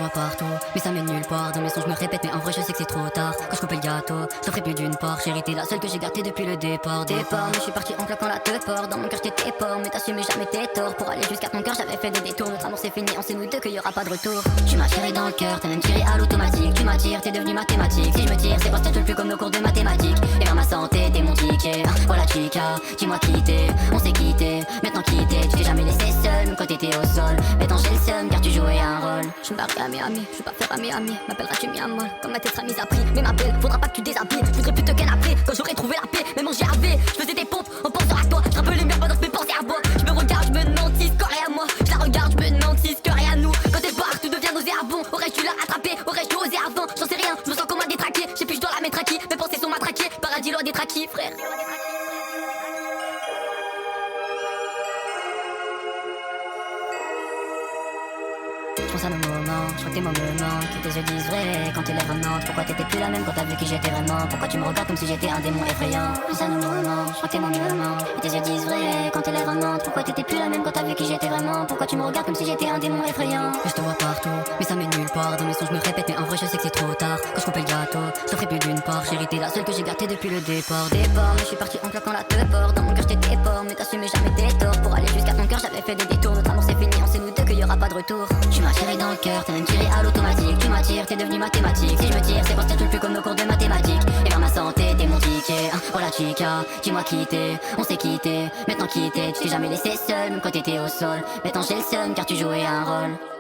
vois partout, mais ça mène nulle part. Dans mes sons je me répète, mais en vrai je sais que c'est trop tard. Quand je coupais le gâteau, je t'offrais plus d'une part. Chérie, t'es la seule que j'ai gâtée depuis le départ. Mais je suis parti en claquant la teuf fort. Dans mon cœur j'étais fort, mais t'assumais jamais tes torts. Pour aller jusqu'à ton cœur j'avais fait des détours. Notre amour c'est fini, on sait nous deux qu'il y aura pas de retour. Tu m'as tiré dans le cœur, t'as même tiré à l'automatique. Tu m'attires, t'es devenu mathématique. Si je me tire, c'est parce que tu ne plus comme nos cours de mathématiques. Et vers ma santé, t'es mon ticket. Voilà chica, dis-moi quitter. On s'est quitté, maintenant quitté. Tu t'es jamais laissé seul, même quand t'étais au sol. Maintenant j'ai le seum car tu jouais un rôle. Je me barrerai à Miami, je vais pas faire à Miami. M'appelleras-tu Miamol, comme ma tête sera mise à prix. Mais m'appelle, faudra pas que tu déshabilles. Je voudrais plus te canapé, quand j'aurais trouvé la paix. Même en GAV, je faisais des pompes en pensant à toi. Je rappelais les mères pendant que je me pensais à moi. Je me regarde, je me demande si ce corps est à moi. Je la regarde, je me demande si ce cœur est à nous. Quand elle part, tout devient nauséabond. Aurais-je dû la rattraper, aurais-je dû oser avant? J'en sais rien, je me sens comme un détraqué. Je sais plus, je dois la mettre à qui. Mes pensées sont matraquées, paradis loin des traquis, frère. Je pense à nos moments, je crois que tes mots me manquent. Que tes yeux disent vrai quand tes lèvres mentent. Pourquoi t'étais plus la même quand t'as vu qui j'étais vraiment? Pourquoi tu me regardes comme si j'étais un démon effrayant? Je pense à nos moments, je crois que tes mots me manquent. Que tes yeux disent vrai quand tes lèvres mentent. Pourquoi t'étais plus la même quand t'as vu qui j'étais vraiment? Pourquoi tu me regardes comme si j'étais un démon effrayant? Je te vois partout, mais ça mène nulle part. Dans mes sons je me répète, mais en vrai je sais que c'est trop tard. Quand je coupais le gâteau, je t'offrais plus d'une part. Chérie, t'es la seule que j'ai gâtée depuis le départ. Mais je suis parti en claquant la teuf fort. Dans mon cœur j'étais fort, mais t'assumais jamais tes torts. Pour aller jusqu'à ton cœur j'avais fait des détours. Notre amour c'est fini, on sait nous deux qu'il y aura pas de retour. Tu m'as tiré dans le cœur, t'as même tiré à l'automatique. Tu m'attires, t'es devenu mathématique. Si je me tire, c'est parce que tu ne plus comme nos cours de mathématiques. Et vers ma santé, t'es mon ticket. Voilà chica, dis-moi quitter. On s'est quitté, maintenant quitté. Tu t'es jamais laissé seul, même quand t'étais au sol. Maintenant j'ai le seum car tu jouais un rôle.